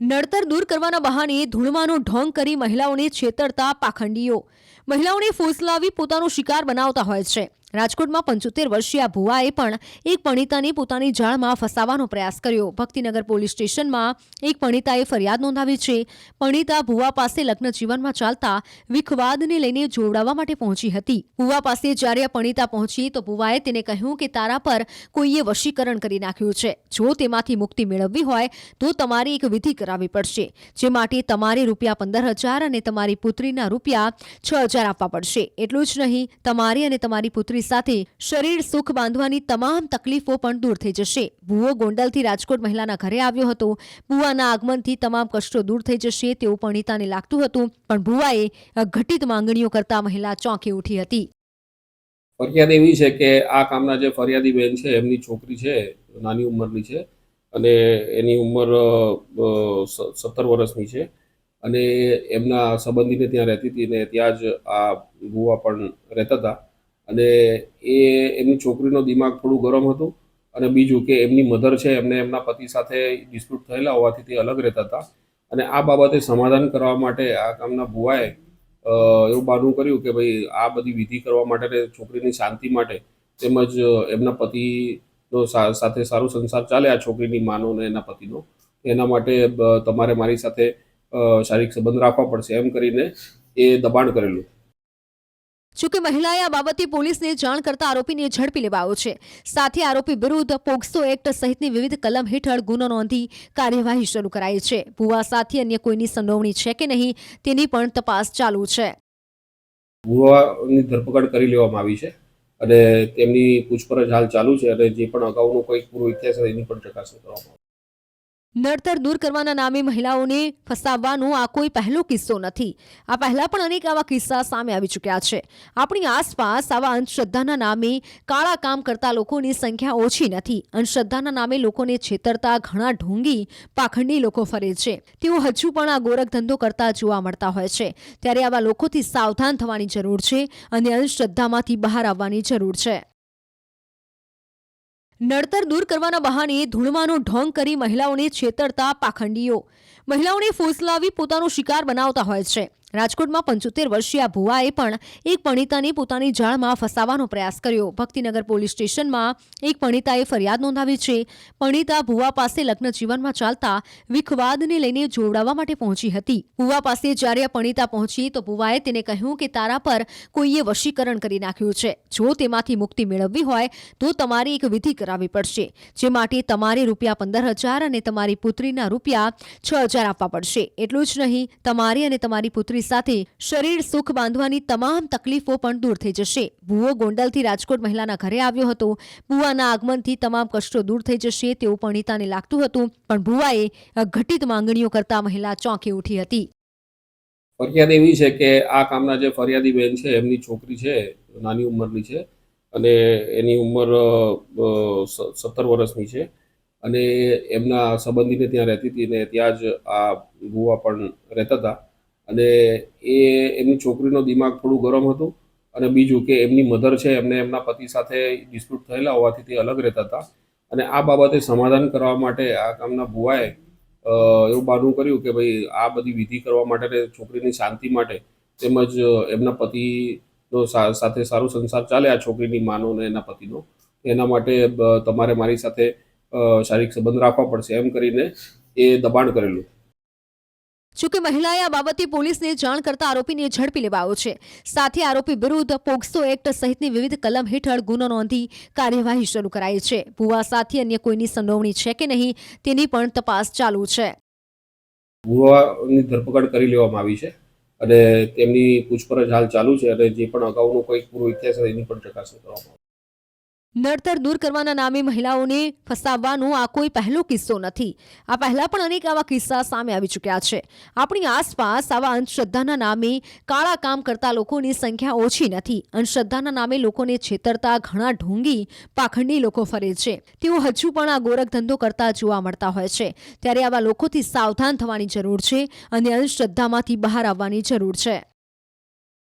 નડતર દૂર કરવાના બહાને ધૂળમાંનો ઢોંગ કરી મહિલાઓને છેતરતા પાખંડીઓ મહિલાઓને ફોસલાવી પોતાનો શિકાર બનાવતા હોય છે। રાજકોટમાં 75 વર્ષીય ભુવાએ પણ એક પરિણીતાને પોતાની જાળમાં ફસાવવાનો પ્રયાસ કર્યો। ભક્તિનગર પોલીસ સ્ટેશનમાં એક પરિણીતાએ ફરિયાદ નોંધાવી છે। પરિણીતા ભુવા પાસે લગ્ન જીવનમાં ચાલતા વિખવાદને લઈને જોડાવા માટે પહોંચી હતી। ભુવા પાસે જ્યારે આ પરિણીતા પહોંચી તો ભુવાએ તેને કહ્યું કે તારા પર કોઈએ વશીકરણ કરી નાખ્યું છે। જો તેમાંથી મુક્તિ મેળવવી હોય તો તમારે એક વિધિ કરાવવી પડશે, જે માટે તમારે ₹15,000 અને તમારી પુત્રીના ₹6,000 આપવા પડશે। એટલું જ નહીં, તમારી અને તમારી પુત્રી સાથે શરીર સુખ બાંધવાની તમામ તકલીફો પણ દૂર થઈ જશે। ભુવો ગોંડલથી રાજકોટ મહિલાના ઘરે આવ્યો હતો। ભુવાના આગમનથી તમામ કષ્ટો દૂર થઈ જશે તેવું પરિણીતાને લાગતું હતું, પણ ભુવાએ ઘટિત માંગણીઓ કરતા મહિલા ચોંકી ઉઠી હતી। ફરિયાદ એવી છે કે આ કામના જે ફરિયાદી બેન છે એમની છોકરી છે, નાની ઉંમરની છે અને એની ઉંમર 17 વર્ષની છે અને એમના સંબંધીને ત્યાં રહેતી હતી ને ત્યાં જ આ ભુવા પણ રહેતા હતા અને એમની છોકરીનો દિમાગ થોડું ગરમ હતું અને બીજું કે એમની મધર છે એમને એમના પતિ સાથે ડિસ્પ્યુટ થયેલા હોવાથી તે અલગ રહેતા હતા અને આ બાબતે સમાધાન કરવા માટે આ કામના ભુવાએ એવું બહાનું કર્યું કે ભાઈ આ બધી વિધિ કરવા માટે છોકરીની શાંતિ માટે તેમજ એમના પતિનો સાથે સારો સંસાર ચાલે આ છોકરીની માનો ને એના પતિનો, એના માટે તમારે મારી સાથે શારીરિક સંબંધ રાખવા પડશે એમ કરીને એ દબાણ કરેલું। જોકે મહિલાએ આ બાબતે પોલીસને જાણ કરતા આરોપીને ઝડપી લેવાયો છે। સાથે આરોપી વિરુદ્ધ પોક્સો એક્ટ સહિતની વિવિધ કલમ હેઠળ ગુનો નોંધી કાર્યવાહી શરૂ કરાઈ છે। ભુવા સાથે અન્ય કોઈની સંડોવણી છે કે નહીં તેની પણ તપાસ ચાલુ છે। ભુવાની ધરપકડ કરી લેવામાં આવી છે અને તેમની પૂછપરછ હાલ ચાલુ છે અને જે પણ અગાઉનો કોઈ પૂરો ઇતિહાસ એની પણ ચકાસણી કરવામાં આવશે। નડતર દૂર કરવાના નામે મહિલાઓને ફસાવવાનો આ કોઈ પહેલો કિસ્સો નથી। આ પહેલા પણ અનેક આવા કિસ્સા સામે આવી ચૂક્યા છે। આપણી આસપાસ આવા અંધશ્રદ્ધાના નામે કાળા કામ કરતા લોકોની સંખ્યા ઓછી નથી। અંધશ્રદ્ધાના નામે લોકોને છેતરતા ઘણા ઢોંગી પાખંડી લોકો ફરે છે। તેઓ હજુ પણ આ ગોરખ ધંધો કરતા જોવા મળતા હોય છે। ત્યારે આવા લોકોથી સાવધાન થવાની જરૂર છે અને અંધશ્રદ્ધામાંથી બહાર આવવાની જરૂર છે। નડતર દૂર કરવાના બહાને ધૂળમાંનો ઢોંગ કરી મહિલાઓને છેતરતા પાખંડીઓ મહિલાઓને ફોસલાવી પોતાનો શિકાર બનાવતા હોય છે। રાજકોટમાં 75 વર્ષીય ભુવાએ પણ એક પરિણીતાને પોતાની જાળમાં ફસાવવાનો પ્રયાસ કર્યો। ભક્તિનગર પોલીસ સ્ટેશનમાં એક પરિણીતાએ ફરિયાદ નોંધાવી છે। પરિણીતા ભુવા પાસે લગ્ન જીવનમાં ચાલતા વિખવાદને લઈને જોડાવા માટે પહોંચી હતી। ભુવા પાસે જ્યારે આ પરિણીતા પહોંચી તો ભુવાએ તેને કહ્યું કે તારા પર કોઈએ વશીકરણ કરી નાખ્યું છે। જો તેમાંથી મુક્તિ મેળવવી હોય તો તમારે એક વિધિ કરાવવી પડશે, જે માટે તમારે ₹15,000 અને તમારી પુત્રીના ₹6,000 આપવા પડશે। એટલું જ નહીં, તમારી અને તમારી પુત્રી સાથે શરીર સુખ બાંધવાની તમામ તકલીફો પણ દૂર થઈ જશે। ભુવો ગોંડલથી રાજકોટ મહિલાના ઘરે આવ્યો હતો। ભુવાના આગમનથી તમામ કષ્ટો દૂર થઈ જશે તેવું પરિણીતાને લાગતું હતું, પણ ભુવાએ ઘટિત માંગણીઓ કરતા મહિલા ચોંકી ઉઠી હતી। ફરિયાદ એવી છે કે આ કામના જે ફરિયાદી બેન છે એમની છોકરી છે, નાની ઉંમરની છે અને એની ઉંમર 17 વર્ષની છે અને એમના સંબંધીને ત્યાં રહેતી હતી ને ત્યાં જ આ ભુવા પણ રહેતા હતા અને એમની છોકરીનો દિમાગ થોડું ગરમ હતું અને બીજું કે એમની મધર છે એમને એમના પતિ સાથે ડિસ્પ્યુટ થયેલા હોવાથી તે અલગ રહેતા હતા અને આ બાબતે સમાધાન કરવા માટે આ કામના ભુવાએ એવું બહાનું કર્યું કે ભાઈ આ બધી વિધિ કરવા માટે છોકરીની શાંતિ માટે તેમજ એમના પતિનો સાથે સારો સંસાર ચાલે આ છોકરીની માનો ને એના પતિનો, એના માટે તમારે મારી સાથે શારીરિક સંબંધ રાખવા પડશે એમ કરીને એ દબાણ કરેલું। જોકે મહિલાએ આ બાબતે પોલીસને જાણ કરતા આરોપીને ઝડપી લેવાયો છે। સાથે આરોપી વિરુદ્ધ પોક્સો એક્ટ સહિતની વિવિધ કલમ હેઠળ ગુનો નોંધી કાર્યવાહી શરૂ કરાઈ છે। ભુવા સાથે અન્ય કોઈની સંડોવણી છે કે નહીં તેની પણ તપાસ ચાલુ છે। ભુવાની ધરપકડ કરી લેવામાં આવી છે અને તેમની પૂછપરછ હાલ ચાલુ છે અને જે પણ અગાઉનો કોઈ પૂરો ઇતિહાસ એની પણ ચકાસણી કરવામાં આવશે। નડતર દૂર કરવાના નામે મહિલાઓને ફસાવવાનો આ કોઈ પહેલો કિસ્સો નથી। આ પહેલા પણ અનેક આવા કિસ્સા સામે આવી ચૂક્યા છે। આપણી આસપાસ આવા અંધશ્રદ્ધાના નામે કાળા કામ કરતા લોકોની સંખ્યા ઓછી નથી। અંધશ્રદ્ધાના નામે લોકોને છેતરતા ઘણા ઢોંગી પાખંડી લોકો ફરે છે। તેઓ હજુ પણ આ ગોરખ ધંધો કરતા જોવા મળતા હોય છે। ત્યારે આવા લોકોથી સાવધાન થવાની જરૂર છે અને અંધશ્રદ્ધામાંથી બહાર આવવાની જરૂર છે।